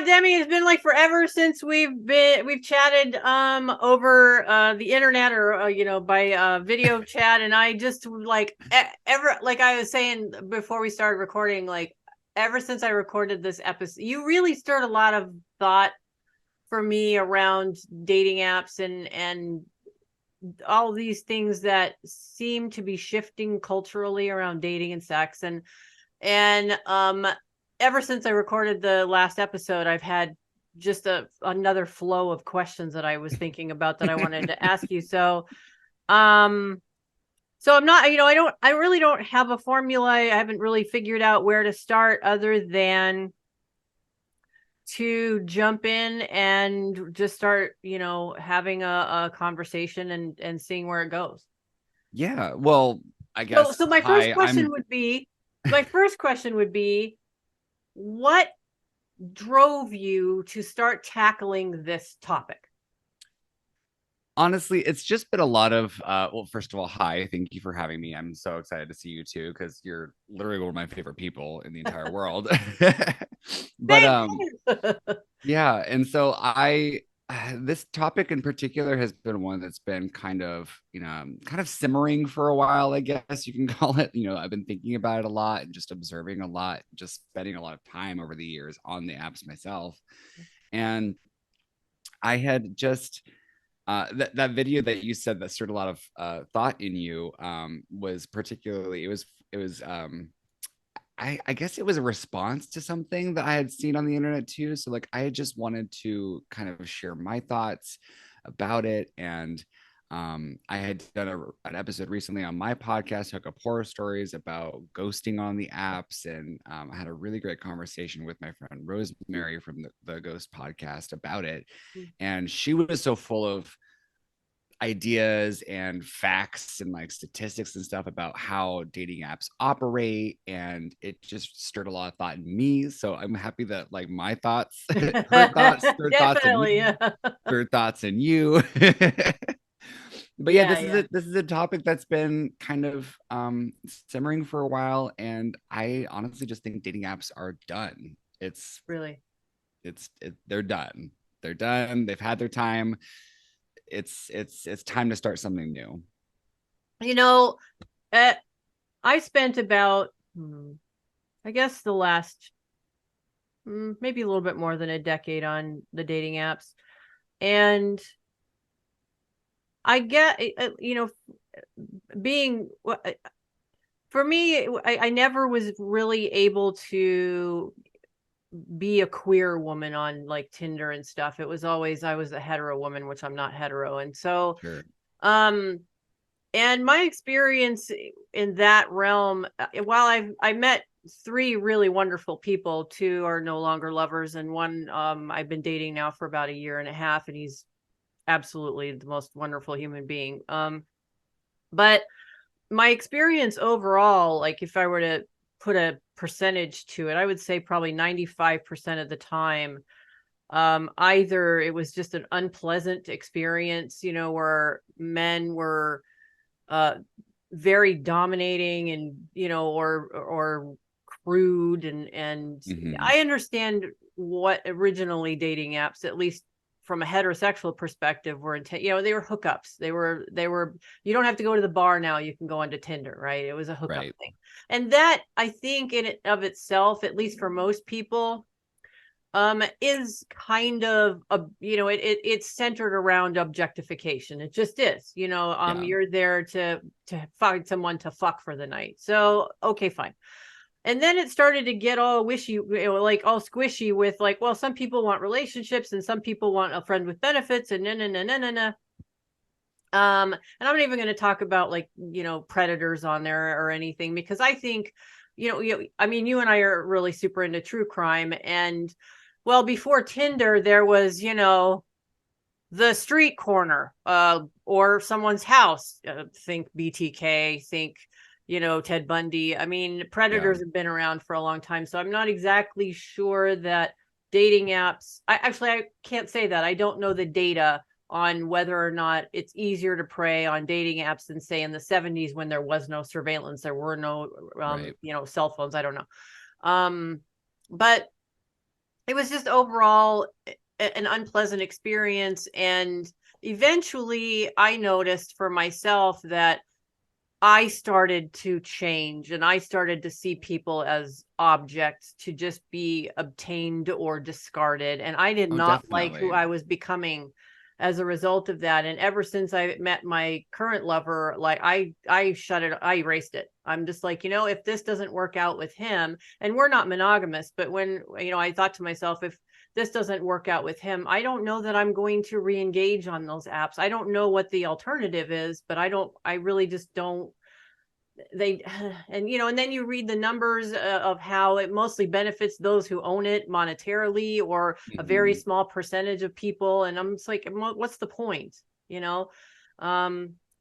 Demi, it's been like forever since we've chatted over the internet or by video chat, and I just like ever like I was saying before we started recording, like ever since I recorded this episode, you really stirred a lot of thought for me around dating apps and all these things that seem to be shifting culturally around dating and sex, and ever since I recorded the last episode, I've had just another flow of questions that I was thinking about that I wanted to ask you. Um, so I'm not, I really don't have a formula. I haven't really figured out where to start other than to jump in and just start, having a conversation and seeing where it goes. Yeah, well, I So, guess so my first hi, question would be, my first question would be, what drove you to start tackling this topic? honestly, it's just been a lot of well, first of all, hi, thank you for having me. I'm so excited to see you too because you're literally one of my favorite people in the entire world. But Thanks. yeah, and so I this topic in particular has been one that's been kind of simmering for a while, I guess you can call it. I've been thinking about it a lot and just observing a lot, just spending a lot of time over the years on the apps myself. And I had just that video that you said that stirred a lot of thought in you was particularly it was I guess it was a response to something that I had seen on the internet too. So like I just wanted to kind of share my thoughts about it. And I had done an episode recently on my podcast, Hook Up Horror Stories, about ghosting on the apps. And I had a really great conversation with my friend Rosemary from the Ghost podcast about it. And she was so full of ideas and facts and like statistics and stuff about how dating apps operate, and it just stirred a lot of thought in me. So I'm happy that like my thoughts her thoughts stirred thoughts in Definitely, me, yeah. stirred thoughts in you. But yeah, Yeah, this is yeah. a topic that's been kind of simmering for a while, and I honestly just think dating apps are done. Really. They're done. They're done. They've had their time. It's time to start something new. You know, uh, I spent about, I guess, the last maybe a little bit more than a decade on the dating apps, and I get, being for me, I never was really able to be a queer woman on like Tinder and stuff. It was always I was a hetero woman, which I'm not hetero. And so Sure. um and my experience in that realm, while I met three really wonderful people, two are no longer lovers, and one I've been dating now for about a year and a half, and he's absolutely the most wonderful human being. But my experience overall, like if I were to put a percentage to it, I would say probably 95% of the time, either it was just an unpleasant experience, where men were uh very dominating, and or crude, and Hmm. I understand what originally dating apps, at least from a heterosexual perspective, were intent. They were hookups. They were you don't have to go to the bar now, you can go onto Tinder, right? It was a hookup Right. thing. And that, I think, in it of itself, at least for most people, is kind of it's centered around objectification. It just is. Yeah. You're there to find someone to fuck for the night. So okay, fine. And then it started to get all wishy, like all squishy with like, well, some people want relationships and some people want a friend with benefits, and no. And I'm not even going to talk about like, predators on there or anything, because I think, I mean, you and I are really super into true crime. And well, before Tinder, there was, the street corner, or someone's house. Think BTK, think, Ted Bundy. I mean, Yeah. predators have been around for a long time. So I'm not exactly sure that dating apps, I can't say that. I don't know the data on whether or not it's easier to prey on dating apps than say in the 70s, when there was no surveillance, there were no Right. cell phones. I don't know. But it was just overall an unpleasant experience. And eventually I noticed for myself that I started to change, and I started to see people as objects to just be obtained or discarded. And I did Oh, not like who definitely. I was becoming as a result of that. And ever since I met my current lover, like I shut it, I erased it. I'm just like, if this doesn't work out with him, and we're not monogamous, but when, I thought to myself, if this doesn't work out with him, I don't know that I'm going to re-engage on those apps. I don't know what the alternative is, but I really just don't. They and then you read the numbers of how it mostly benefits those who own it monetarily, or a very Mhm. small percentage of people, and I'm just like, what's the point? you know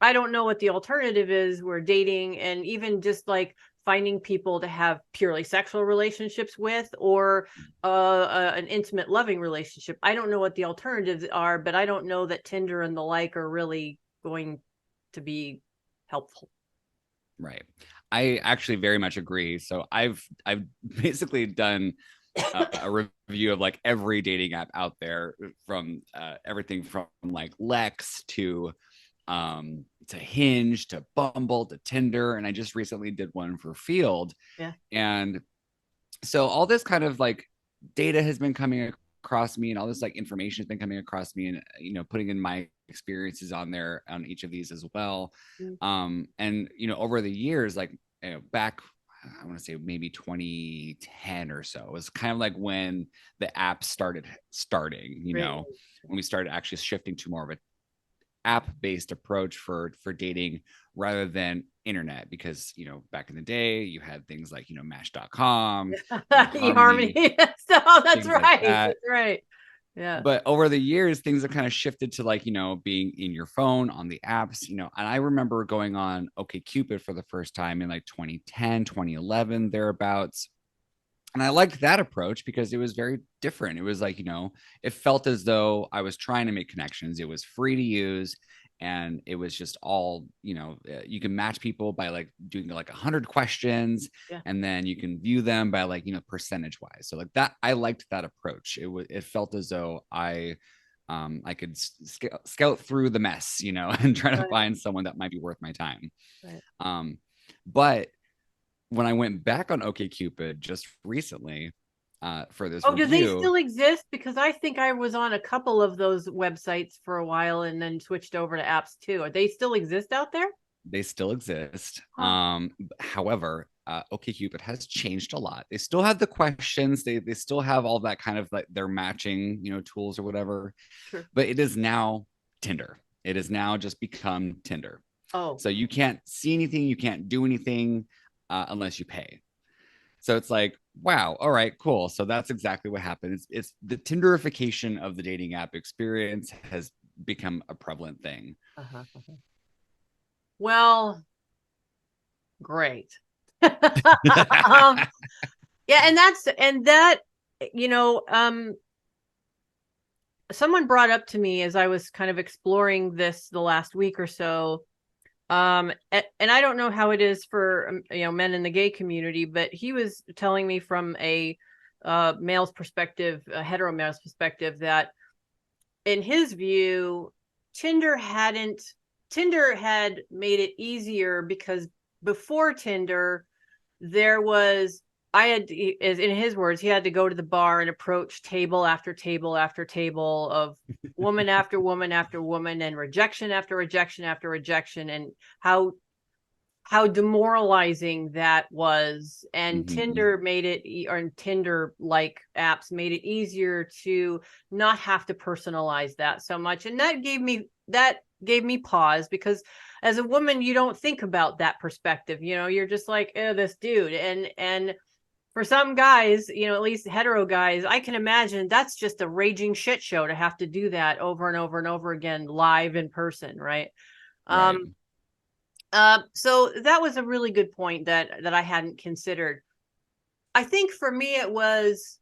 I don't know what the alternative is. We're dating, and even just like finding people to have purely sexual relationships with, or an intimate loving relationship. I don't know what the alternatives are, but I don't know that Tinder and the like are really going to be helpful. Right. I actually very much agree. So I've basically done a review of like every dating app out there, from everything from like Lex to Hinge to Bumble to Tinder, and I just recently did one for Field. Yeah. And so all this kind of like data has been coming across me, and all this like information has been coming across me, and putting in my experiences on there on each of these as well. Mm. And over the years, like, back, I want to say maybe 2010 or so, it was kind of like when the app starting, Right. when we started actually shifting to more of a app based approach for dating rather than internet, because back in the day you had things like match.com, eHarmony, eHarmony. So that's things like right. that. That's right. Yeah. But over the years things have kind of shifted to like being in your phone on the apps, and I remember going on OkCupid for the first time in like 2010, 2011, thereabouts. And I liked that approach because it was very different. It was like, it felt as though I was trying to make connections. It was free to use. And it was just all, you can match people by like doing like 100 questions, Yeah. and then you can view them by like, percentage wise. So like that, I liked that approach. It felt as though I could scout through the mess, and try to Right. find someone that might be worth my time. Right. Um, but when I went back on OkCupid just recently, for this Oh, do they review, still exist? Because I think I was on a couple of those websites for a while and then switched over to apps too. Are they still exist out there? they still exist. Huh. However, OkCupid has changed a lot. They still have the questions. They still have all that kind of like their matching, tools or whatever. Sure. But it is now Tinder. It has now just become Tinder. Oh. So you can't see anything, you can't do anything unless you pay. So it's like, wow, all right, cool. So that's exactly what happened. It's the Tinderification of the dating app experience has become a prevalent thing. Uh-huh. Well, great. Yeah, and that, you know, um, someone brought up to me as I was kind of exploring this the last week or so. And I don't know how it is for men in the gay community, but he was telling me from a male's perspective, a hetero male's perspective, that in his view, Tinder hadn't Tinder had made it easier because before Tinder, there was I had, as in his words, he had to go to the bar and approach table after table after table of woman after woman after woman, and rejection after rejection after rejection, and how demoralizing that was. And Mm-hmm. Tinder made it, or Tinder like apps made it easier to not have to personalize that so much. And that gave me pause, because as a woman you don't think about that perspective. You're just like, this dude. And for some guys, at least hetero guys, I can imagine that's just a raging shit show to have to do that over and over and over again, live in person, right? Right. um so that was a really good point that I hadn't considered. I think for me it was,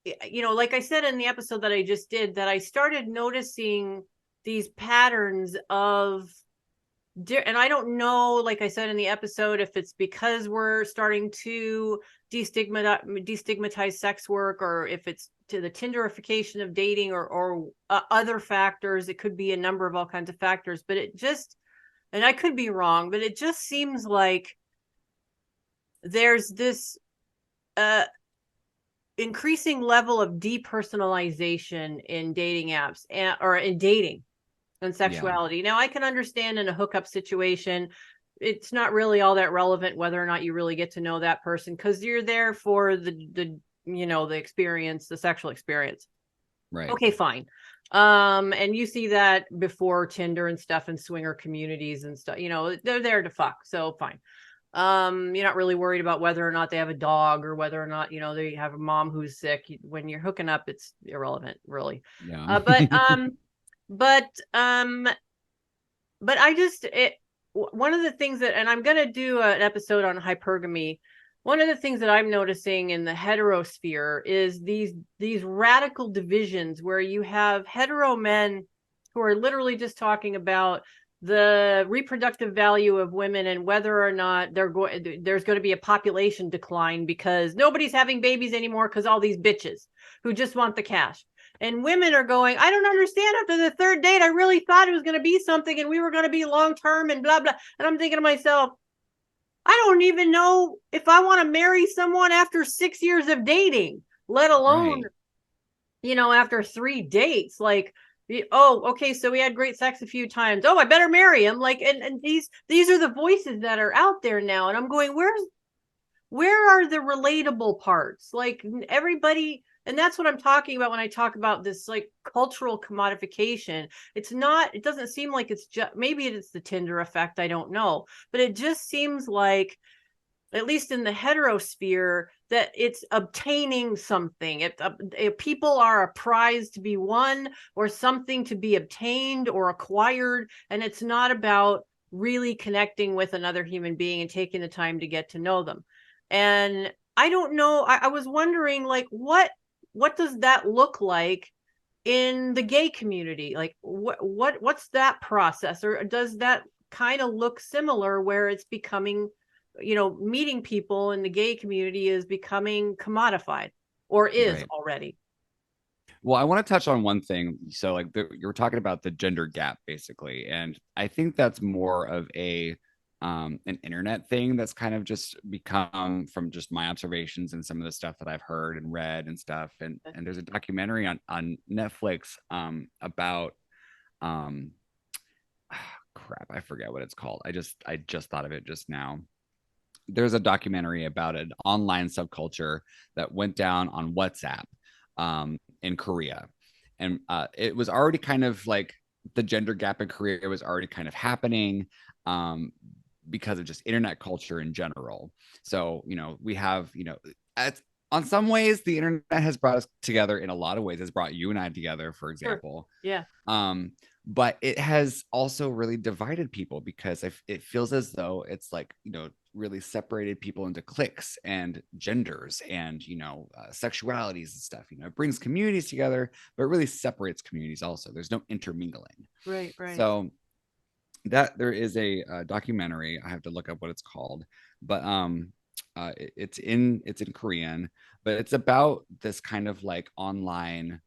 like I said in the episode that I just did, that I started noticing these patterns of and I don't know, like I said in the episode, if it's because we're starting to destigmatize sex work, or if it's to the Tinderification of dating, or other factors. It could be a number of all kinds of factors, but it just, and I could be wrong, but it just seems like there's this increasing level of depersonalization in dating apps, or in dating and Yeah, sexuality. Now, I can understand in a hookup situation, it's not really all that relevant whether or not you really get to know that person, because you're there for the experience, the sexual experience. right. Okay, fine. And you see that before Tinder and stuff, and swinger communities and stuff, they're there to fuck, so fine. You're not really worried about whether or not they have a dog, or whether or not they have a mom who's sick. When you're hooking up, it's irrelevant, really. Yeah. But but I just one of the things that, and I'm gonna do an episode on hypergamy. One of the things that I'm noticing in the heterosphere is these radical divisions, where you have hetero men who are literally just talking about the reproductive value of women, and whether or not there's going to be a population decline because nobody's having babies anymore, because all these bitches who just want the cash. And women are going, I don't understand. After the third date, I really thought it was going to be something, and we were going to be long term and blah blah. And I'm thinking to myself, I don't even know if I want to marry someone after 6 years of dating, let alone, Right. after 3 dates. Like, oh, okay, so we had great sex a few times. Oh, I better marry him. Like, and these are the voices that are out there now. And I'm going, where are the relatable parts? Like, everybody, and that's what I'm talking about when I talk about this, like, cultural commodification. It doesn't seem like it's just, maybe it's the Tinder effect, I don't know, but it just seems like, at least in the heterosphere, that it's obtaining something. If people are a prize to be won, or something to be obtained or acquired, and it's not about really connecting with another human being and taking the time to get to know them. And I don't know. I was wondering, like, what does that look like in the gay community? Like, what's that process, or does that kind of look similar, where it's becoming, meeting people in the gay community is becoming commodified, or is Right. already? Well, I want to touch on one thing. So, like, you were talking about the gender gap, basically, and I think that's more of an internet thing that's kind of just become, from just my observations and some of the stuff that I've heard and read and stuff. And there's a documentary on Netflix about um crap, I forget what it's called. I just thought of it just now. There's a documentary about an online subculture that went down on WhatsApp in Korea. And it was already kind of like the gender gap in Korea was already kind of happening um, because of just internet culture in general. So, we have, on some ways, the internet has brought us together in a lot of ways. It's brought you and I together, for Sure. example. Yeah. Um, but it has also really divided people, because it feels as though it's like, really separated people into cliques and genders and, sexualities and stuff. It brings communities together, but it really separates communities also. There's no intermingling. Right. Right. So that there is a documentary. I have to look up what it's called, but it's in Korean, but it's about this kind of like online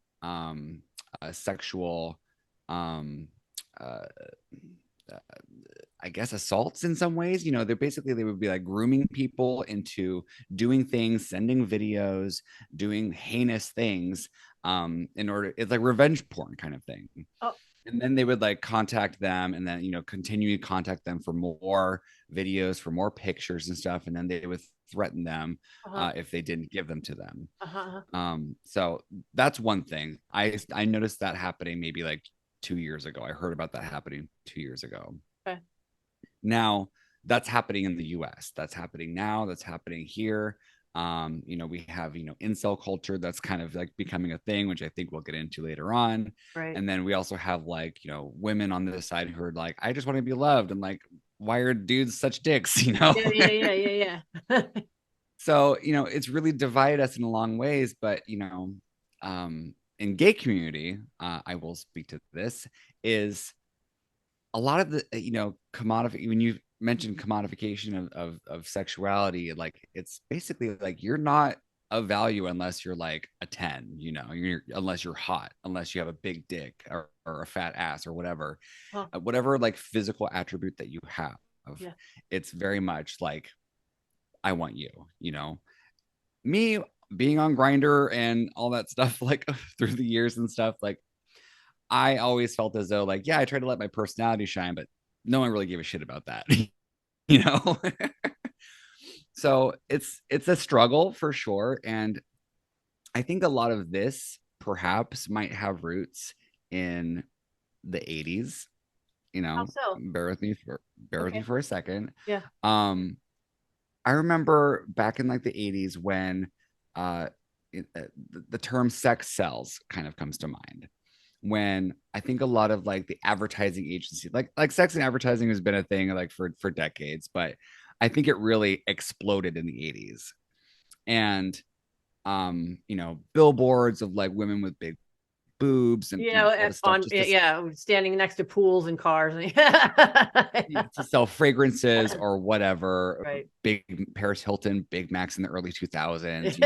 sexual um uh, uh, I guess assaults in some ways. They would be like grooming people into doing things, sending videos, doing heinous things in order, it's like revenge porn kind of thing. Oh. And then they would like contact them, and then continue to contact them for more videos, for more pictures and stuff, and then they would threaten them Uh-huh. if they didn't give them to them. Uh-huh. So that's one thing. I noticed that happening maybe like 2 years ago. I heard about that happening 2 years ago. Okay. Now that's happening in the US. That's happening now. That's happening here. We have, incel culture that's kind of like becoming a thing, which I think we'll get into later on. Right. And then we also have like, women on this side who are like, I just want to be loved. And like, why are dudes such dicks, Yeah. Yeah. Yeah. Yeah. Yeah. So, it's really divided us in a long ways, but, in gay community, I will speak to this, is a lot of the commodity, when you mentioned commodification of sexuality, like it's basically like you're not of value unless you're like a 10, unless you're hot, unless you have a big dick or a fat ass or whatever. Huh. Whatever like physical attribute that you have, Yeah. it's very much like I want you, me being on Grinder and all that stuff, like through the years and stuff, like I always felt as though, like, yeah, I tried to let my personality shine, but no one really gave a shit about that, you know. So it's a struggle for sure, and I think a lot of this perhaps might have roots in the 80s. How so? Bear with me Okay. for a second. Yeah. Um, I remember back in like the 80s when uh, the term sex sells kind of comes to mind. When I think a lot of like the advertising agency, like sex and advertising has been a thing like for decades, but I think it really exploded in the 80s. And billboards of like women with big boobs and all this stuff just to standing next to pools and cars. to sell fragrances or whatever. Right. Big Paris Hilton, Big Macs in the early 2000s,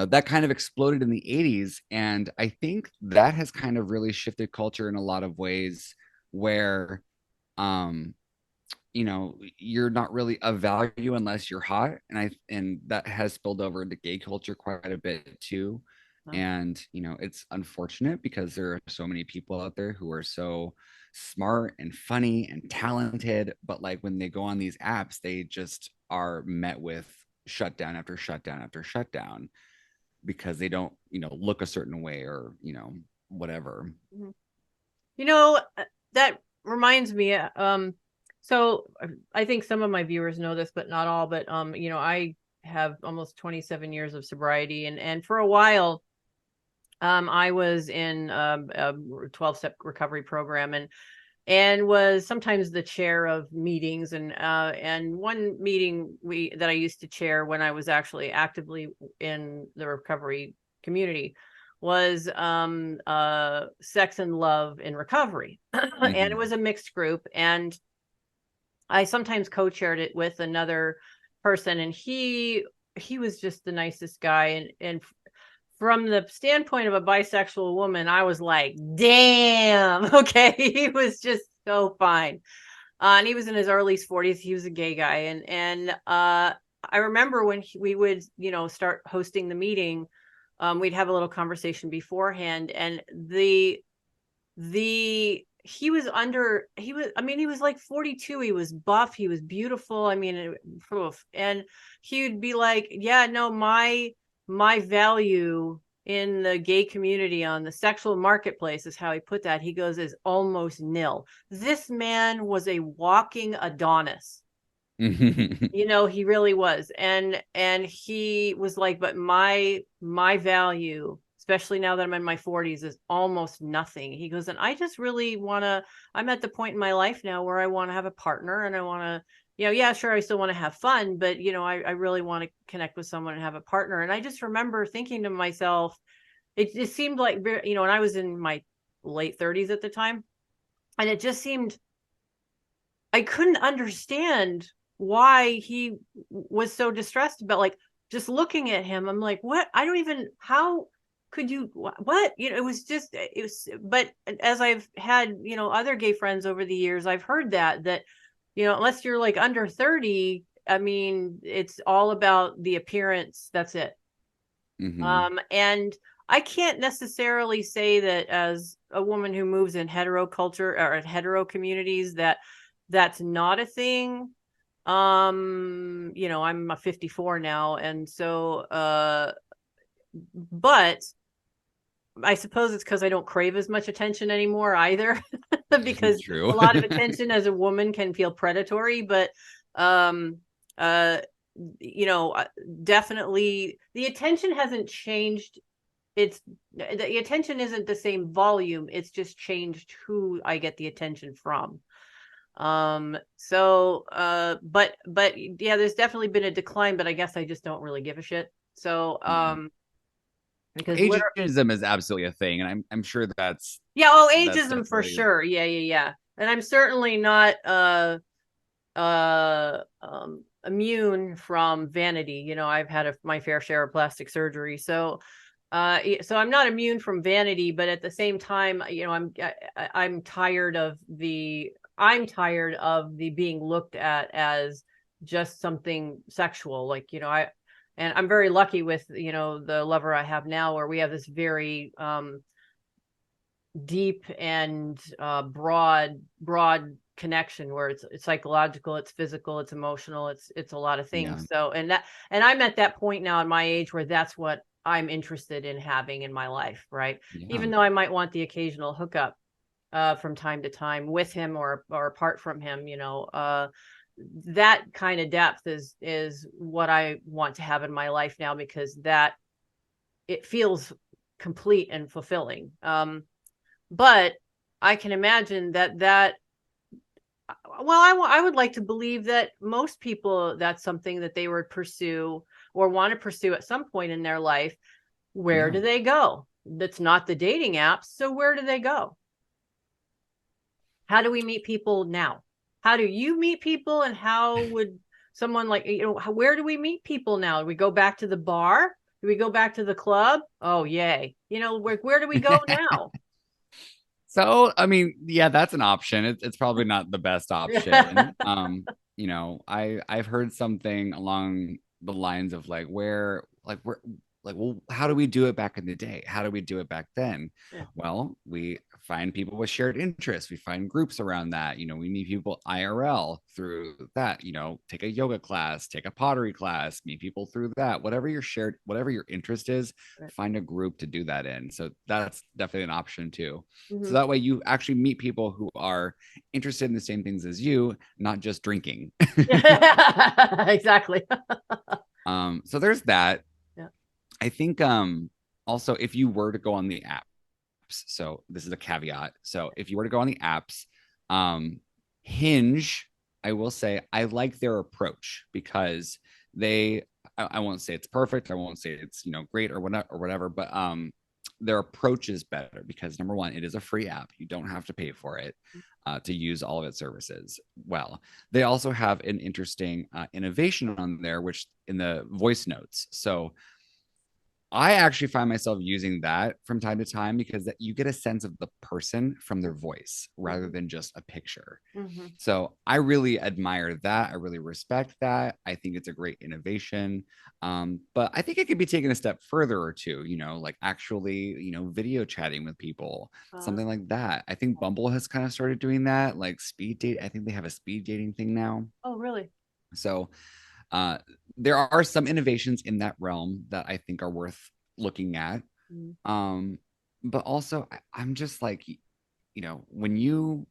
that kind of exploded in the 80s. And I think that has kind of really shifted culture in a lot of ways where, um, you're not really of value unless you're hot. And that has spilled over into gay culture quite a bit too. Huh. And, it's unfortunate because there are so many people out there who are so smart and funny and talented. But like when they go on these apps, they just are met with shutdown after shutdown after shutdown because they don't, look a certain way or, whatever. Mhm. You know, that reminds me, so I think some of my viewers know this, but not all, but I have almost 27 years of sobriety, and for a while, I was in a 12-step recovery program, and was sometimes the chair of meetings, and one meeting that I used to chair when I was actually actively in the recovery community was sex and love in recovery. And it was a mixed group, and I sometimes co-chaired it with another person, and he was just the nicest guy, and from the standpoint of a bisexual woman, I was like, damn, okay. He was just so fine. And he was in his early 40s. He was a gay guy. And I remember when we would, start hosting the meeting, we'd have a little conversation beforehand. And he was he was like 42. He was buff. He was beautiful. I mean, and he would be like, yeah, no, my value in the gay community on the sexual marketplace, is how he put that. He goes, is almost nil. This man was a walking Adonis. He really was. And he was like, but my value, especially now that I'm in my 40s, is almost nothing. He goes, and I just really I'm at the point in my life now where I want to have a partner, and I want to, yeah, sure, I still want to have fun, but I really want to connect with someone and have a partner. And I just remember thinking to myself, it just seemed like, and I was in my late 30s at the time, and it just seemed, I couldn't understand why he was so distressed about, like, just looking at him. I'm like, what? I don't even, how could you, what? It was, but as I've had, other gay friends over the years, I've heard that, unless you're like under 30, I mean, it's all about the appearance. That's it. And I can't necessarily say that as a woman who moves in hetero culture or in hetero communities that's not a thing. I'm a 54 now, and so but I suppose it's because I don't crave as much attention anymore either. Because True. a lot of attention as a woman can feel predatory, but um definitely the attention hasn't changed. The attention isn't the same volume, it's just changed who I get the attention from. But yeah, there's definitely been a decline, but I guess I just don't really give a shit. So because Ageism is absolutely a thing, and I'm sure yeah, oh, that's ageism for definitely, sure. Yeah, yeah, yeah. And I'm certainly not immune from vanity. You know, I've had my fair share of plastic surgery, so so I'm not immune from vanity, but at the same time, you know, I'm tired of the being looked at as just something sexual. Like, you know, and I'm very lucky with, you know, the lover I have now, where we have this very deep and broad connection, where it's psychological, it's physical, it's emotional, it's a lot of yeah, things. So, and I'm at that point now in my age where that's what I'm interested in having in my life, right? yeah, Even though I might want the occasional hookup from time to time with him, or apart from him, you know, that kind of depth is what I want to have in my life now, because that it feels complete and fulfilling. But I can imagine that well, I would like to believe that most people, that's something that they would pursue or want to pursue at some point in their life. Where yeah. do they go? That's not the dating apps. So where do they go? How do we meet people now? How do you meet people, and how would someone, like, you know, where do we meet people now? Do we go back to the bar? Do we go back to the club? Oh, yay. You know, where do we go now? So, I mean, yeah, that's an option. It's probably not the best option. You know, I've heard something along the lines of like well, how do we do it back in the day? How do we do it back then? Yeah. Well, we find people with shared interests. We find groups around that. You know, we meet people IRL through that. You know, take a yoga class, take a pottery class, meet people through that. Whatever your interest is, Right. find a group to do that in. So that's definitely an option too. So Mm-hmm. that way you actually meet people who are interested in the same things as you, not just drinking. Exactly. So there's that. Yeah. I think also if you were to go on the apps, so this is a caveat. So if you were to go on the apps, um, Hinge, I will say I like their approach because I won't say it's perfect. I won't say it's, you know, great or whatever, but their approach is better because number one, it is a free app. You don't have to pay for it to use all of its services. Well, they also have an interesting innovation on there, which in the voice notes. So I actually find myself using that from time to time because that you get a sense of the person from their voice rather Mm-hmm. than just a picture. Mm-hmm. So I really admire that. I really respect that. I think it's a great innovation. But I think it could be taken a step further or two, you know, like actually, you know, video chatting with people, Uh, something like that. I think Bumble has kind of started doing that, like speed date. I think they have a speed dating thing now. oh, really? So uh, there are some innovations in that realm that I think are worth looking at. Mm-hmm. Um, but also, I'm just like, you know, when you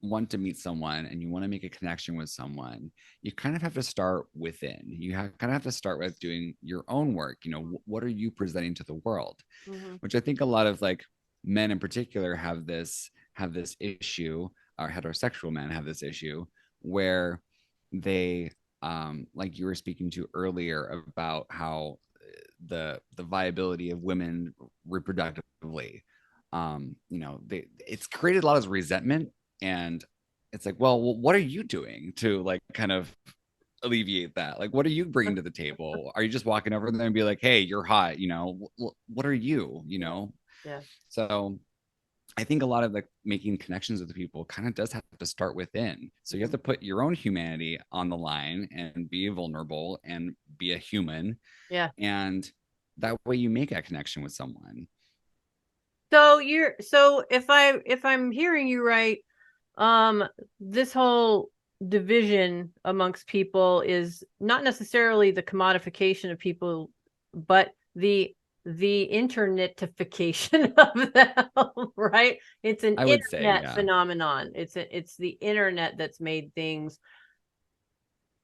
want to meet someone and you want to make a connection with someone, you kind of have to start within. Kind of have to start with doing your own work. You know, what are you presenting to the world? Mm-hmm. Which I think a lot of like men in particular have this issue, or heterosexual men have this issue where they like you were speaking to earlier about how the viability of women reproductively, you know, it's created a lot of resentment, and it's like, well, what are you doing to like kind of alleviate that? Like, what are you bringing to the table? Are you just walking over there and be like, hey, you're hot, you know, what are you, you Yeah. know? Yeah. So I think a lot of like making connections with people kind of does have to start within. So you have Mm-hmm. to put your own humanity on the line and be vulnerable and be a human. Yeah. And that way you make a connection with someone. So if I'm hearing you right, um, this whole division amongst people is not necessarily the commodification of people, but the internetification of them, right? It's an I would say, internet yeah, phenomenon. It's the internet that's made things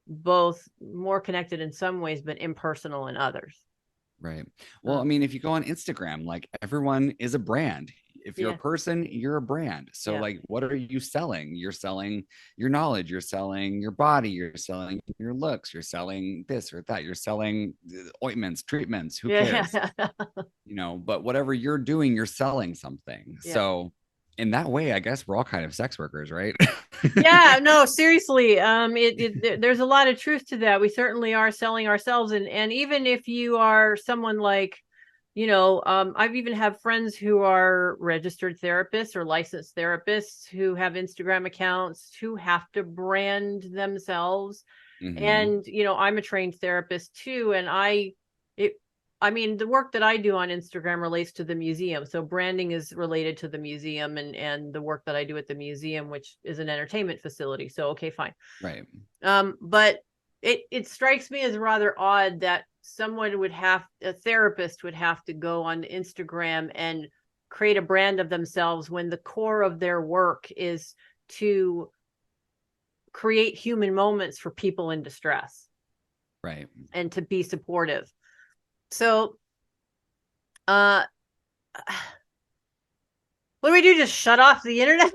both more connected in some ways, but impersonal in others. right. Well, I Uh, mean, if you go on Instagram, like everyone is a brand. if you're a Yeah. person, you're a brand. So Yeah. like, what are you selling? You're selling your knowledge, you're selling your body, you're selling your looks, you're selling this or that, you're selling ointments, treatments, who Yeah. cares? But whatever you're doing, you're selling something. Yeah. So in that way, I guess we're all kind of sex workers, right? Yeah, no, seriously. There's a lot of truth to that. We certainly are selling ourselves, and even if you are someone like, I've even have friends who are registered therapists or licensed therapists who have Instagram accounts who have to brand themselves. Mm-hmm. And, I'm a trained therapist too, and it I mean, the work that I do on Instagram relates to the museum. So branding is related to the museum and the work that I do at the museum, which is an entertainment facility. So, okay, fine. Right. But it strikes me as rather odd that a therapist would have to go on Instagram and create a brand of themselves when the core of their work is to create human moments for people in distress Right. and to be supportive. So, uh, what do we do? Just shut off the internet?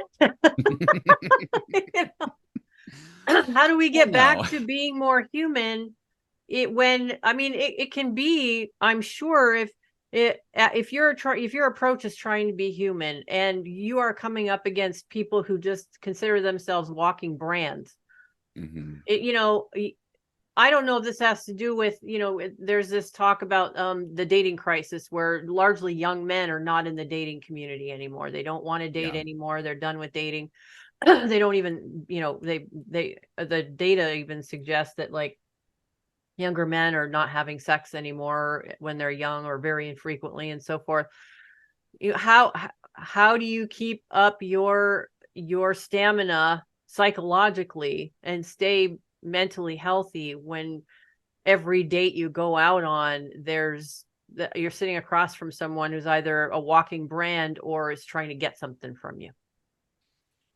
How do we Well, get back no. to being more human? It can be, I'm sure, if your approach is trying to be human and you are coming up against people who just consider themselves walking brands. Mm-hmm. I don't know if this has to do with, there's this talk about the dating crisis where largely young men are not in the dating community anymore. They don't want to date Yeah. anymore. They're done with dating. They don't even, the data even suggests that like younger men are not having sex anymore when they're young or very infrequently and so forth. How do you keep up your stamina psychologically and stay mentally healthy when every date you go out on you're sitting across from someone who's either a walking brand or is trying to get something from you?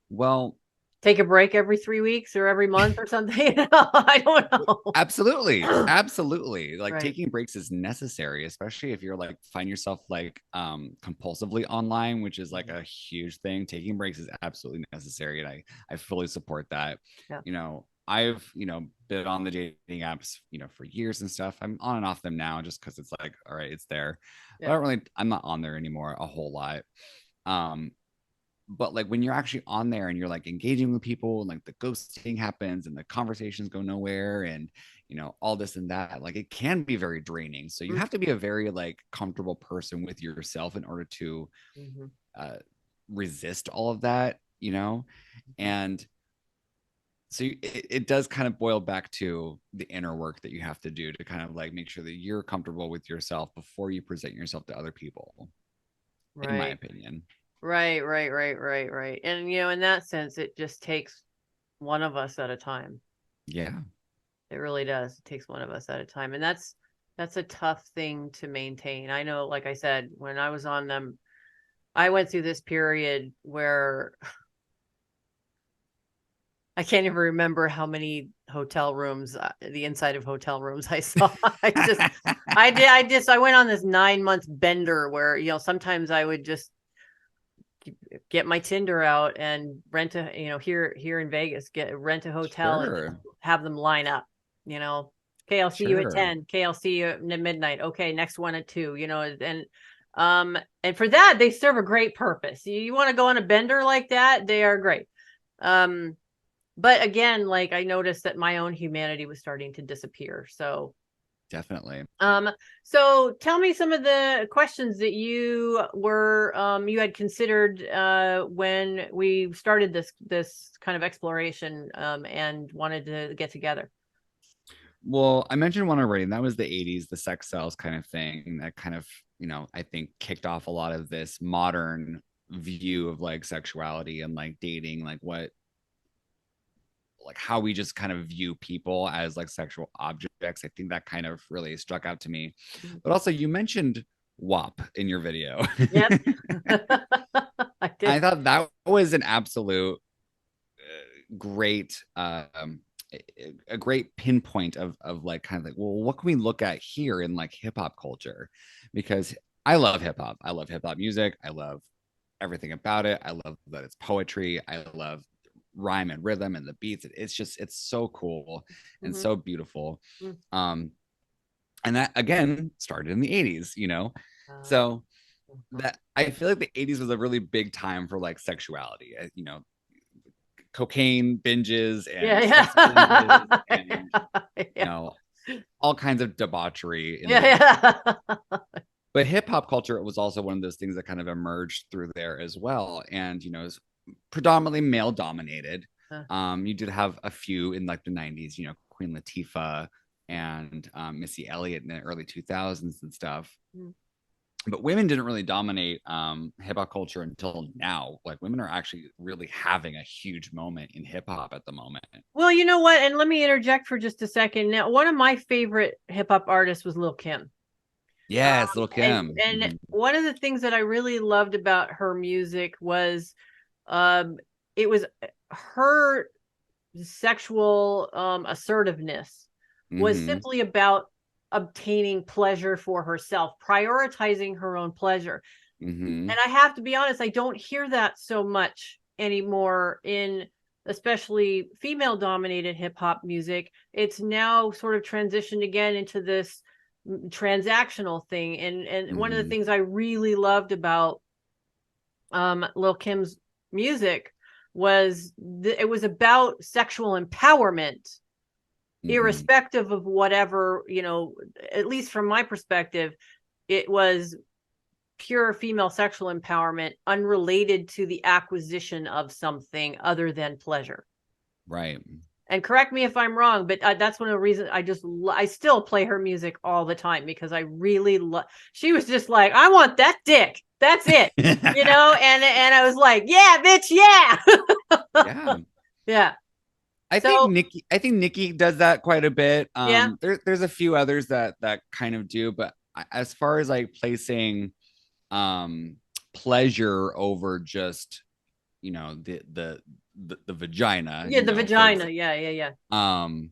Well, Take a break every 3 weeks or every month or something. I don't absolutely. know. Absolutely. Like Right. taking breaks is necessary, especially if you're like find yourself like compulsively online, which is like a huge thing. Taking breaks is absolutely necessary. And I fully support that. Yeah. I've, been on the dating apps, for years and stuff. I'm on and off them now just because it's like, all right, it's there. But Yeah. I'm not on there anymore a whole lot. Um, but like when you're actually on there and you're like engaging with people and like the ghosting happens and the conversations go nowhere and all this and that, like it can be very draining. So you have to be a very like comfortable person with yourself in order to Mm-hmm. uh, resist all of that, and so it does kind of boil back to the inner work that you have to do to kind of like make sure that you're comfortable with yourself before you present yourself to other people, in my Right. opinion. Right. And in that sense, it just takes one of us at a time. Yeah. It really does. It takes one of us at a time. And that's a tough thing to maintain. I know, like I said, when I was on them, I went through this period where I can't even remember how many hotel rooms, the inside of hotel rooms I saw. I went on this 9 month bender where, sometimes I would just get my Tinder out and rent here in Vegas, rent a hotel and Sure. have them line up, okay, I'll see you at Sure. 10. Okay, I'll see you at midnight. Okay, next one at 2, and for that they serve a great purpose. You want to go on a bender like that, they are great. But again, like I noticed that my own humanity was starting to disappear. So Definitely. so tell me some of the questions that you had considered when we started this kind of exploration and wanted to get together. Well, I mentioned one already, and that was the 80s, the sex sells kind of thing that kind of, I think kicked off a lot of this modern view of like sexuality and like dating, like how we just kind of view people as like sexual objects. I think that kind of really struck out to me. But also, you mentioned WAP in your video. Yep. I did. I thought that was an absolute great a great pinpoint of like kind of like, well, what can we look at here in like hip hop culture? Because I love hip hop. I love hip hop music. I love everything about it. I love that it's poetry. I love rhyme and rhythm and the beats. It's so cool and Mm-hmm. so beautiful. Mm. Um, and that again started in the 80s, you know. Uh, So that I feel like the 80s was a really big time for like sexuality, you know, cocaine binges and yeah, sex binges and you yeah, know all kinds of debauchery in the yeah, 80s. yeah. But hip hop culture was also one of those things that kind of emerged through there as well, and you know is predominantly male dominated. You did have a few in like the 90s, you know, Queen Latifah and Missy Elliott in the early 2000s and stuff. Mm. But women didn't really dominate hip hop culture until now. Like women are actually really having a huge moment in hip hop at the moment. Well, you know what? And let me interject for just a second. Now, one of my favorite hip hop artists was Lil Kim. Yes, Little And Kim. one of the things that I really loved about her music was um it was her sexual assertiveness was Mm-hmm. simply about obtaining pleasure for herself, prioritizing her own pleasure. Mm-hmm. And I have to be honest, I don't hear that so much anymore in especially female dominated hip hop music. It's now sort of transitioned again into this transactional thing. And one of the Mm-hmm. things I really loved about Lil Kim's music was it was about sexual empowerment, Mm-hmm. irrespective of whatever, you know, at least from my perspective, it was pure female sexual empowerment unrelated to the acquisition of something other than pleasure. Right. And correct me if I'm wrong, but that's one of the reasons I still play her music all the time because I really love. She was just like, I want that dick. That's it, you know. And I was like, yeah, bitch, yeah, Yeah. yeah. I think So Nicki does that quite a bit. yeah, There's a few others that kind of do, but as far as like placing um pleasure over just, you know, the vagina, yeah, you the know, for vagina, yeah, yeah, yeah. um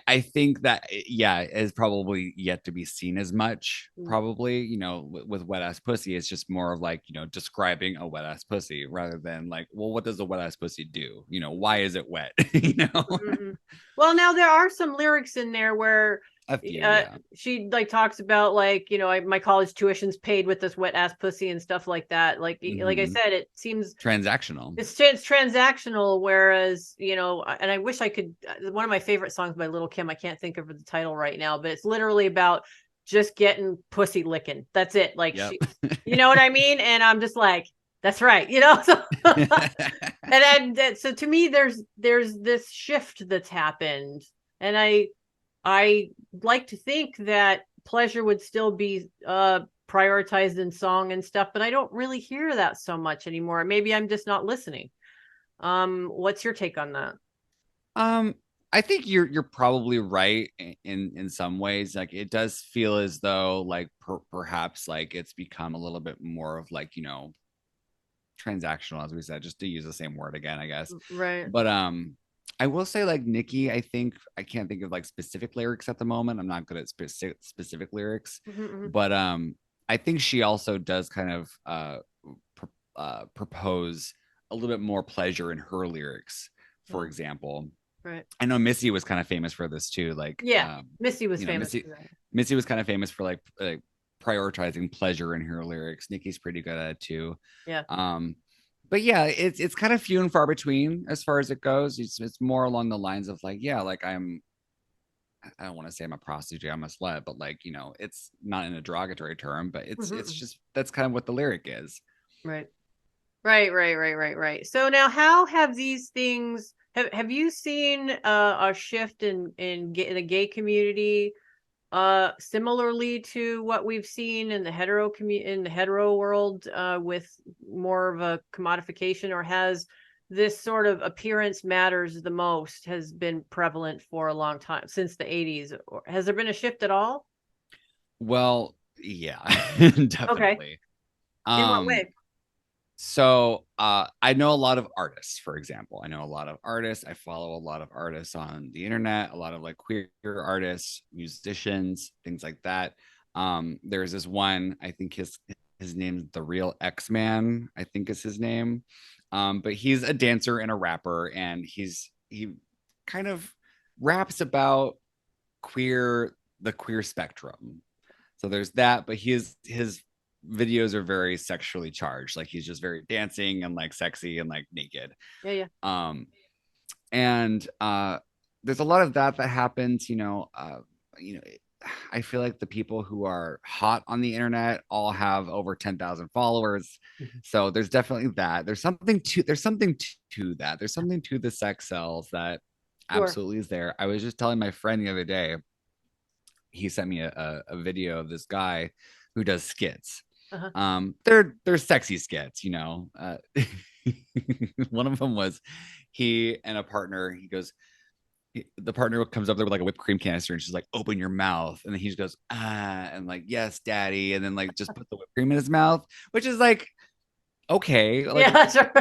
I think that yeah is probably yet to be seen as much. Mm. Probably, you know, with wet ass pussy, it's just more of like, you know, describing a wet ass pussy rather than like, well, what does a wet ass pussy do? You know, why is it wet? You know, Mm-hmm. Well, now there are some lyrics in there where a few, yeah. she like talks about like, you know, my college tuition's paid with this wet ass pussy and stuff like that. Like I Mm-hmm. said, it seems Transactional. it's transactional, whereas, you know, and I wish I could. One of my favorite songs by Little Kim, I can't think of the title right now, but it's literally about just getting pussy licking. That's it. Like Yep. she, you know what I mean? And I'm just like, that's right, you know. So so to me, there's this shift that's happened, and I like to think that pleasure would still be prioritized in song and stuff, but I don't really hear that so much anymore. Maybe I'm just not listening. What's your take on that? um, I think you're probably right in some ways. Like it does feel as though like perhaps like it's become a little bit more of like, you know, transactional, as we said, just to use the same word again, I guess. Right. But I will say like Nikki, I think I can't think of like specific lyrics at the moment. I'm not good at specific lyrics, Mm-hmm. but I think she also does kind of propose a little bit more pleasure in her lyrics. For Oh, example, right. I know Missy was kind of famous for this too. Like, Yeah. Missy was you know, famous for that. Missy was kind of famous for like prioritizing pleasure in her lyrics. Nikki's pretty good at it too. Yeah. Um, but yeah, it's kind of few and far between as far as it goes. It's more along the lines of like, yeah, like I don't want to say I'm a prostitute, I'm a slut, but like, you know, it's not in a derogatory term, but it's Mm-hmm. just that's kind of what the lyric is. Right. Right. So now, how have these things? Have you seen a shift in the gay community, similarly to what we've seen in the in the hetero world, with more of a commodification, or has this sort of appearance matters the most has been prevalent for a long time since the 80s? Or has there been a shift at all? Well, yeah, Okay. definitely. In what Um, way? So I know a lot of artists, for example. I know a lot of artists. I follow a lot of artists on the internet, a lot of like queer artists, musicians, things like that. There's this one, I think his his name's The Real X-Man, I think is his name. But he's a dancer and a rapper, and he kind of raps about the queer spectrum. So there's that, but his videos are very sexually charged. Like he's just very dancing and like sexy and like naked. Yeah, yeah. Um, and there's a lot of that happens. You know, I feel like the people who are hot on the internet all have over 10,000 followers. Mhm. So there's definitely that. There's something to that. There's something to the sex sells that Sure. absolutely is there. I was just telling my friend the other day, he sent me a video of this guy who does skits. Uh-huh. They're sexy skits, you know. One of them was he and a partner. He goes, the partner comes up there with like a whipped cream canister, and she's like, "Open your mouth," and then he just goes, "Ah," and like, "Yes, daddy," and then like just put the whipped cream in his mouth, which is like, okay, like Yeah, sure.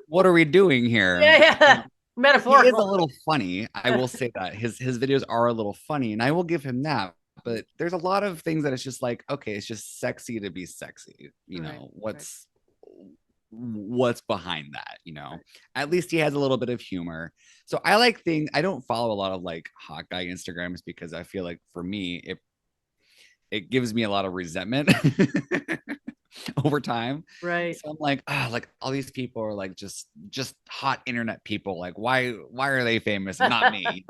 what are we doing here? Yeah, yeah. He is a Metaphorical. little funny. I will say that his videos are a little funny, and I will give him that. But there's a lot of things that it's just like, okay, it's just sexy to be sexy. Right, right, What's behind that, right. At least he has a little bit of humor. So I like things. I don't follow a lot of like hot guy Instagrams because I feel like for me it gives me a lot of resentment over time. Right. So I'm like, like all these people are like just hot internet people. Like why are they famous and not me?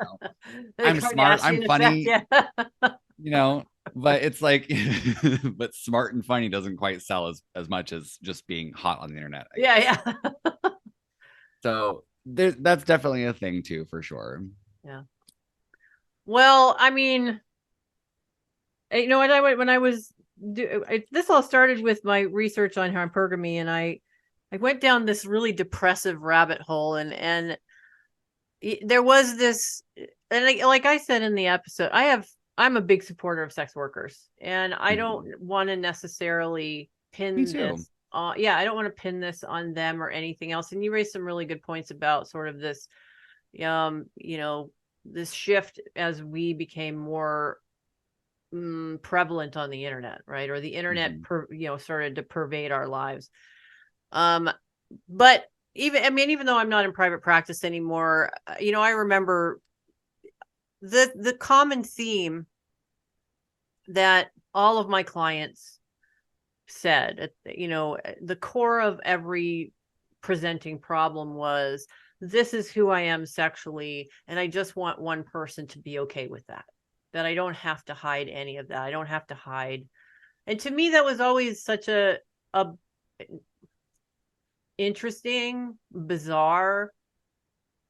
The I'm smart, I'm Kardashian effect, funny, yeah. you know, but it's like but smart and funny doesn't quite sell as much as just being hot on the internet, I Yeah, guess. yeah. So that's definitely a thing too, for sure. Yeah. Well, I mean, you know, when I was this all started with my research on hypergamy, and I went down this really depressive rabbit hole, and there was this, and like I said in the episode, I'm a big supporter of sex workers, and I Mhm. don't want to necessarily Me pin too. this yeah, I don't want to pin this on them or anything else. And you raised some really good points about sort of this you know, this shift as we became more prevalent on the internet, right? Or the internet Mhm. started to pervade our lives. um but even though I'm not in private practice anymore, I remember the common theme that all of my clients said, the core of every presenting problem was, this is who I am sexually, and I just want one person to be okay with that I don't have to hide any of that. I don't have to hide. And to me, that was always such a interesting, bizarre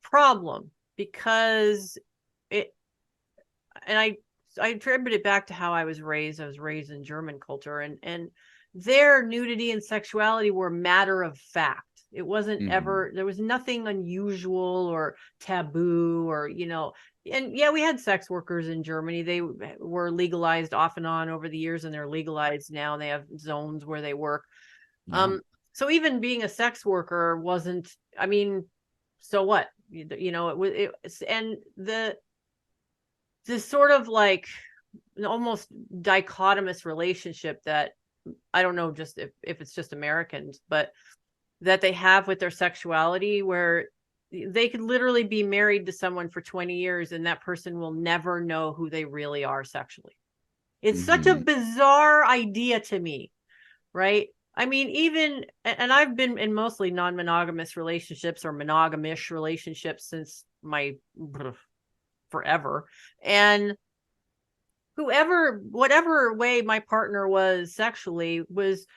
problem, because it and I attribute it back to how I was raised. I was raised in German culture, and their nudity and sexuality were matter of fact. It wasn't Mhm. ever, there was nothing unusual or taboo, or and yeah, we had sex workers in Germany. They were legalized off and on over the years, and they're legalized now. They have zones where they work. Yeah. So even being a sex worker wasn't, I mean, so what? It was and the this sort of like an almost dichotomous relationship that I don't know, just if it's just Americans, but that they have with their sexuality, where they could literally be married to someone for 20 years and that person will never know who they really are sexually. It's such a Mhm. bizarre idea to me, right? I mean, and I've been in mostly non-monogamous relationships or monogamish relationships since my forever. And whatever way my partner was sexually was,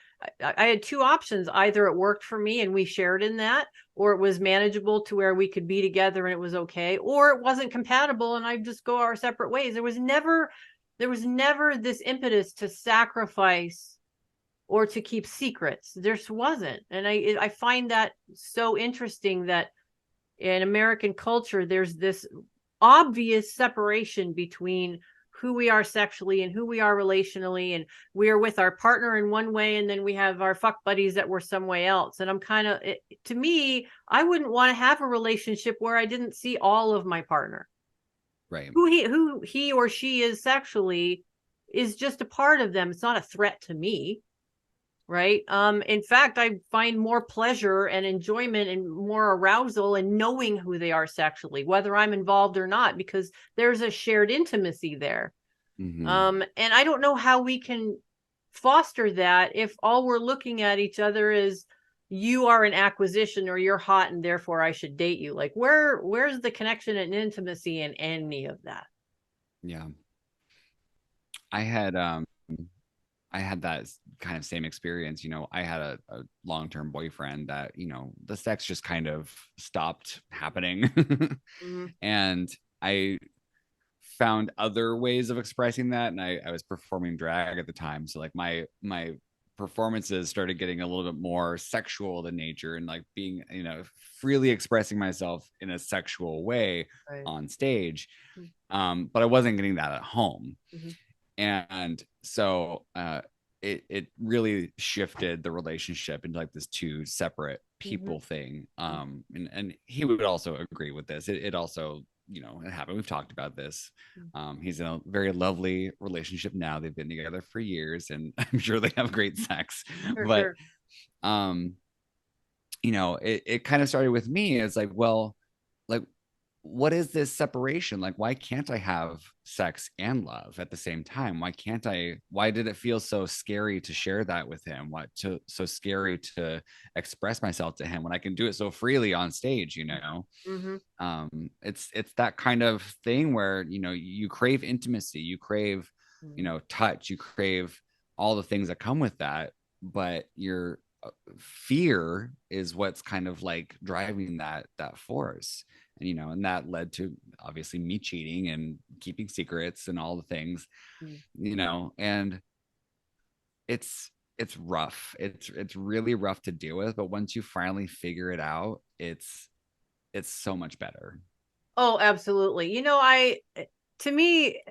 I had two options. Either it worked for me and we shared in that, or it was manageable to where we could be together and it was okay, or it wasn't compatible and I'd just go our separate ways. There was never this impetus to sacrifice or to keep secrets. There just wasn't. And I find that so interesting that in American culture, there's this obvious separation between who we are sexually and who we are relationally, and we are with our partner in one way, and then we have our fuck buddies that were some way else. And I'm kind of, to me, I wouldn't want to have a relationship where I didn't see all of my partner. Right. Who he or she is sexually is just a part of them. It's not a threat to me. right? In fact, I find more pleasure and enjoyment and more arousal in knowing who they are sexually, whether I'm involved or not, because there's a shared intimacy there. And I don't know how we can foster that if all we're looking at each other is you are an acquisition or you're hot and therefore I should date you. Like where's the connection and intimacy in any of that? Yeah. I had um I had that kind of same experience. I had a long-term boyfriend that, the sex just kind of stopped happening. Mm-hmm. And I found other ways of expressing that. And I was performing drag at the time. So like my performances started getting a little bit more sexual in nature and like being, freely expressing myself in a sexual way Right. on stage. But I wasn't getting that at home. Mm-hmm. And so it really shifted the relationship into like this two separate Mm-hmm. people thing. And he would also agree with this. It also, it happened. We've talked about this. He's in a very lovely relationship now. They've been together for years, and I'm sure they have great sex. For But sure. um, it kind of started with me as like, well, like what is this separation? Like, why can't I have sex and love at the same time? Why did it feel so scary to share that with him? So scary to express myself to him when I can do it so freely on stage? Mm-hmm. It's that kind of thing where, you crave intimacy, you crave, Mm-hmm. touch, you crave all the things that come with that, but your fear is what's kind of like driving that force. And that led to obviously me cheating and keeping secrets and all the things. And it's rough. It's really rough to deal with, but once you finally figure it out, it's so much better. Oh, absolutely. To me,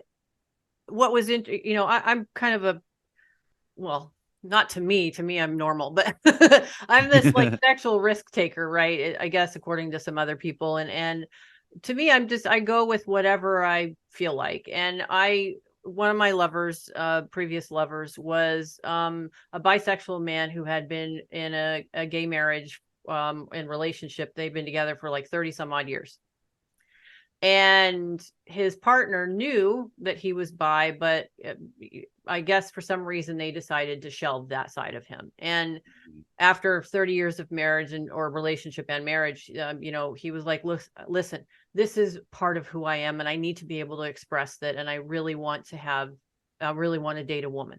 what was I'm kind of a, well, not to me, I'm normal, but I'm this like sexual risk taker, right? I guess according to some other people. And to me, I go with whatever I feel like. And one of my lovers, previous lovers was, a bisexual man who had been in a gay marriage, in relationship. They've been together for like 30 some odd years. And his partner knew that he was bi, but I guess for some reason they decided to shelve that side of him. And after 30 years of marriage or relationship and marriage, he was like, listen, this is part of who I am, and I need to be able to express that. And I really want to date a woman.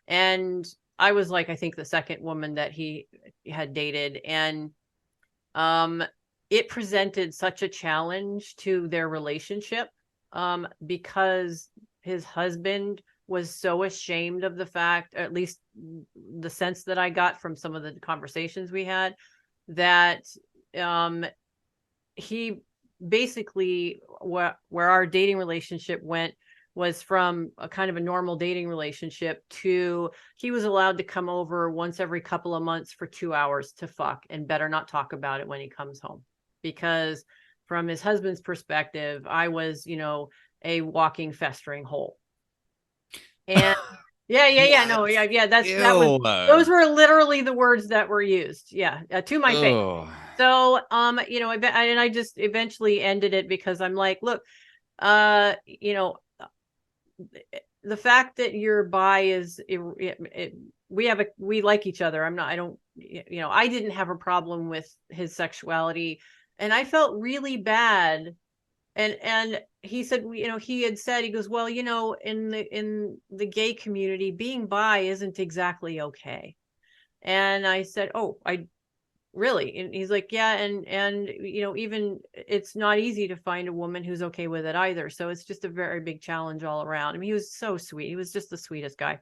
And I was like, I think the second woman that he had dated. And um, it presented such a challenge to their relationship, because his husband was so ashamed of the fact, or at least the sense that I got from some of the conversations we had, that he basically, where our dating relationship went was from a kind of a normal dating relationship to he was allowed to come over once every couple of months for 2 hours to fuck, and better not talk about it when he comes home, because from his husband's perspective, I was, a walking festering hole. And yeah, no, What? yeah, Ew. those were literally the words that were used. Yeah, to my face. Oh. So, and I just eventually ended it because I'm like, look, uh, you know, the fact that you're bi is we like each other. I don't, I didn't have a problem with his sexuality, and I felt really bad. And he said, he had said, he goes, well, in the gay community, being bi isn't exactly okay. And I said, oh, I really? And he's like, yeah. And even it's not easy to find a woman who's okay with it either. So it's just a very big challenge all around. I mean, he was so sweet. He was just the sweetest guy.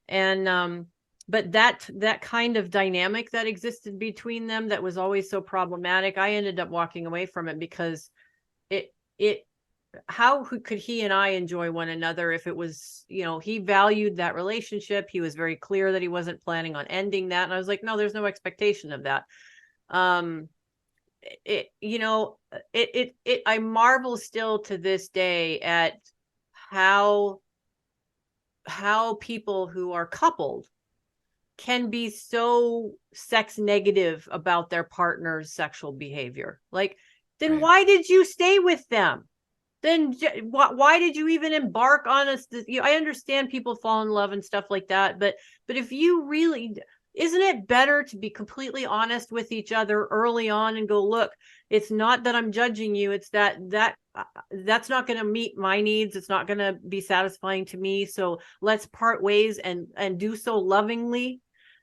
And but that kind of dynamic that existed between them that was always so problematic, I ended up walking away from it because it how could he and I enjoy one another if it was, he valued that relationship. He was very clear that he wasn't planning on ending that. And I was like, no, there's no expectation of that. um I marvel still to this day at how people who are coupled can be so sex negative about their partner's sexual behavior. Like, then Right. why did you stay with them? Then why did you even embark on us? I understand people fall in love and stuff like that, but if you really, isn't it better to be completely honest with each other early on and go, look, it's not that I'm judging you, it's that's not going to meet my needs, it's not going to be satisfying to me, so let's part ways, and do so lovingly,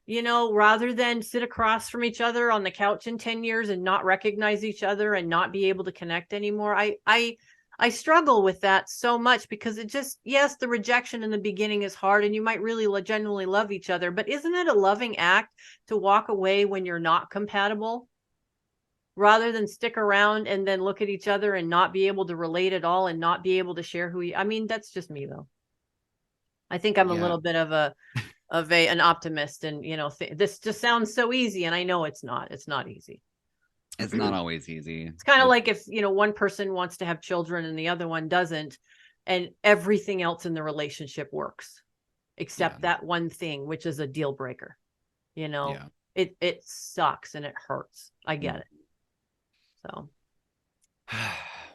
rather than sit across from each other on the couch in 10 years and not recognize each other and not be able to connect anymore. I struggle with that so much, because it just, yes, the rejection in the beginning is hard and you might really genuinely love each other, but isn't it a loving act to walk away when you're not compatible, rather than stick around and then look at each other and not be able to relate at all and not be able to share I mean, that's just me though. I think I'm a Yeah. little bit of an optimist, and this just sounds so easy, and I know it's not easy. It's not always easy. It's kind of like if, one person wants to have children and the other one doesn't, and everything else in the relationship works Yeah. except that one thing, which is a deal breaker. Yeah. It sucks and it hurts. I get Mm. it. So,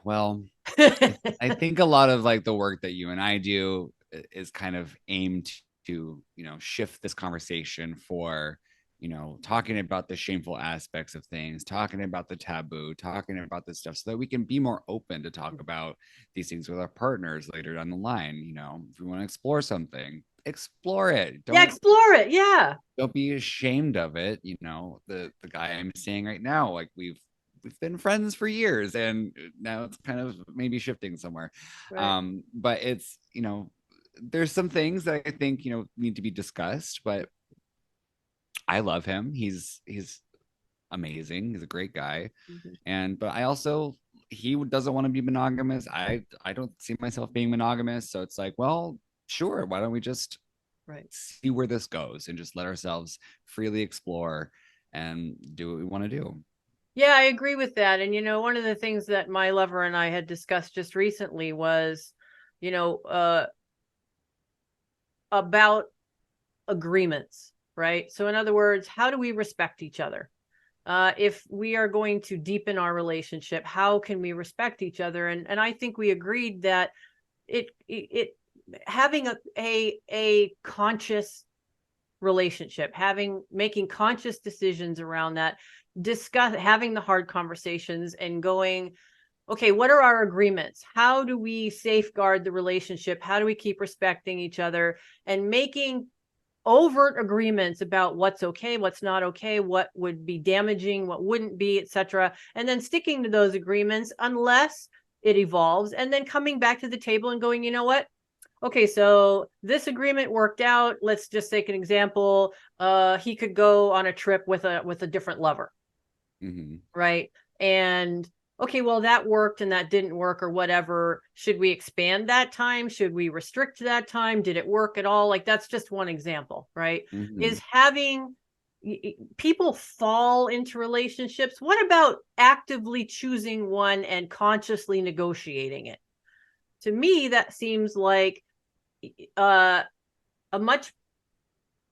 Well, I think a lot of like the work that you and I do is kind of aimed to, shift this conversation for, talking about the shameful aspects of things, talking about the taboo, talking about this stuff so that we can be more open to talk about these things with our partners later down the line. If we want to explore something, explore it. yeah, explore it. Yeah. Don't be ashamed of it. The guy I'm seeing right now, like we've been friends for years, and now it's kind of maybe shifting somewhere. Right. But it's, there's some things that I think, need to be discussed, but I love him. He's amazing. He's a great guy. Mm-hmm. But I also, he doesn't want to be monogamous. I don't see myself being monogamous. So it's like, well, sure, why don't we just Right. see where this goes and just let ourselves freely explore and do what we want to do. Yeah, I agree with that. And one of the things that my lover and I had discussed just recently was, you know, uh about agreements, right? So in other words, how do we respect each other? If we are going to deepen our relationship, how can we respect each other? And I think we agreed that it having a conscious relationship, making conscious decisions around that, having the hard conversations and going, okay, what are our agreements? How do we safeguard the relationship? How do we keep respecting each other, and making overt agreements about what's okay, what's not okay, what would be damaging, what wouldn't be, etc., and then sticking to those agreements unless it evolves, and then coming back to the table and going, you know what, okay, so this agreement worked out, let's just take an example. He could go on a trip with a different lover. Mm-hmm. Right? And okay, well, that worked and that didn't work or whatever. Should we expand that time? Should we restrict that time? Did it work at all? Like, that's just one example, right? Mm-hmm. Is having people fall into relationships. What about actively choosing one and consciously negotiating it? To me, that seems like a much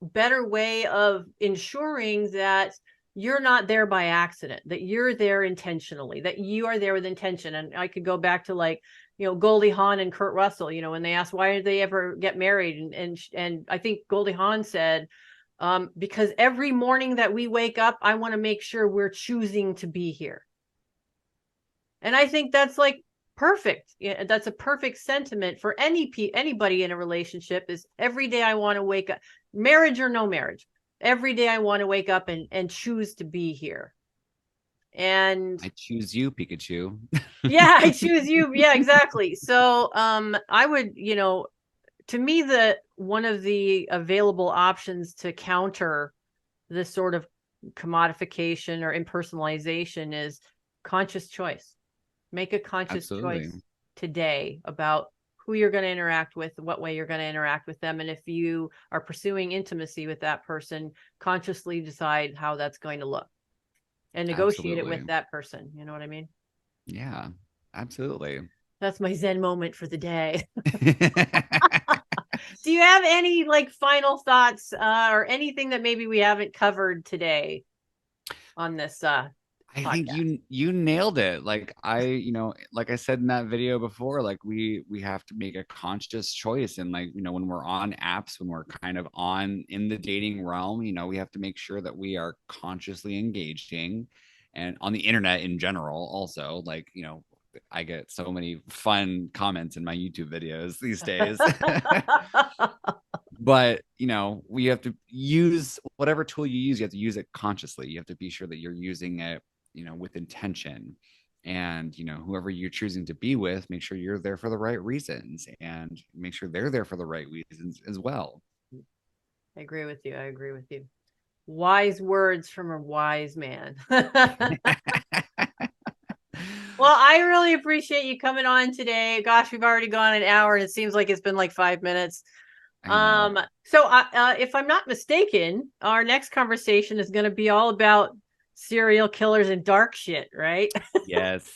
better way of ensuring that you're not there by accident, that you're there intentionally, that you are there with intention. And I could go back to, like, Goldie Hawn and Kurt Russell, when they asked why did they ever get married, and I think Goldie Hawn said, because every morning that we wake up, I want to make sure we're choosing to be here. And I think that's like perfect. Yeah, that's a perfect sentiment for anybody in a relationship. Is every day I want to wake up, marriage or no marriage, every day I want to wake up and choose to be here. And I choose you, Pikachu. yeah, I choose you. Yeah, exactly. So I would, to me, the one of the available options to counter this sort of commodification or impersonalization is conscious choice. Make a conscious Absolutely. choice today about who you're going to interact with, what way you're going to interact with them. And if you are pursuing intimacy with that person, consciously decide how that's going to look and negotiate it with Absolutely. that person. You know what I mean? Yeah, absolutely. That's my Zen moment for the day. Do do you have any like final thoughts or anything that maybe we haven't covered today on this I podcast? think you nailed it. Like like I said in that video before, like we have to make a conscious choice. And like, when we're on apps, when we're kind of on in the dating realm, we have to make sure that we are consciously engaging, and on the internet in general also. Like, I get so many fun comments in my YouTube videos these days. But we have to use whatever tool you use. You have to use it consciously. You have to be sure that you're using it with intention. And whoever you're choosing to be with, make sure you're there for the right reasons, and make sure they're there for the right reasons as well. I agree with you. I agree with you. Wise words from a wise man. Well, I really appreciate you coming on today. Gosh, we've already gone an hour and it seems like it's been like 5 minutes. So if I'm not mistaken, our next conversation is going to be all about serial killers and dark shit, right? Yes.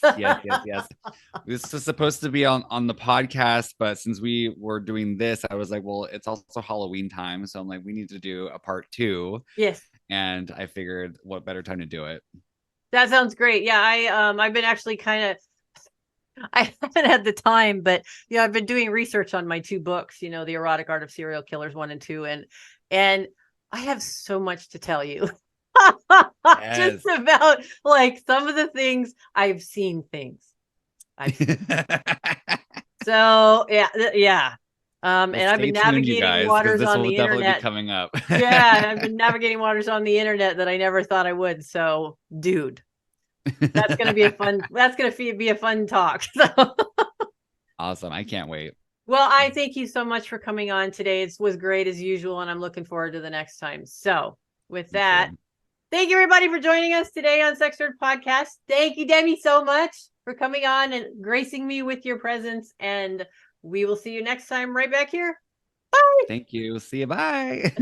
This is supposed to be on the podcast, but since we were doing this, I was like, well, it's also Halloween time, so I'm like, we need to do a part 2. Yes. And I figured what better time to do it. That sounds great. Yeah, I've been actually I haven't had the time, but I've been doing research on my 2 books, The Erotic Art of Serial Killers 1 and 2, and I have so much to tell you. Yes. Just about like some of the things I've seen So yeah. And I've been navigating waters on the internet. Be coming up. Yeah, I've been navigating waters on the internet that I never thought I would. So, dude, that's gonna be a fun talk. So. Awesome. I can't wait. Well, I thank you so much for coming on today. It was great as usual, and I'm looking forward to the next time. So, with that, thank you everybody for joining us today on Sex Nerd Podcast. Thank you, Demi, so much for coming on and gracing me with your presence. And we will see you next time right back here. Bye. Thank you. See you. Bye.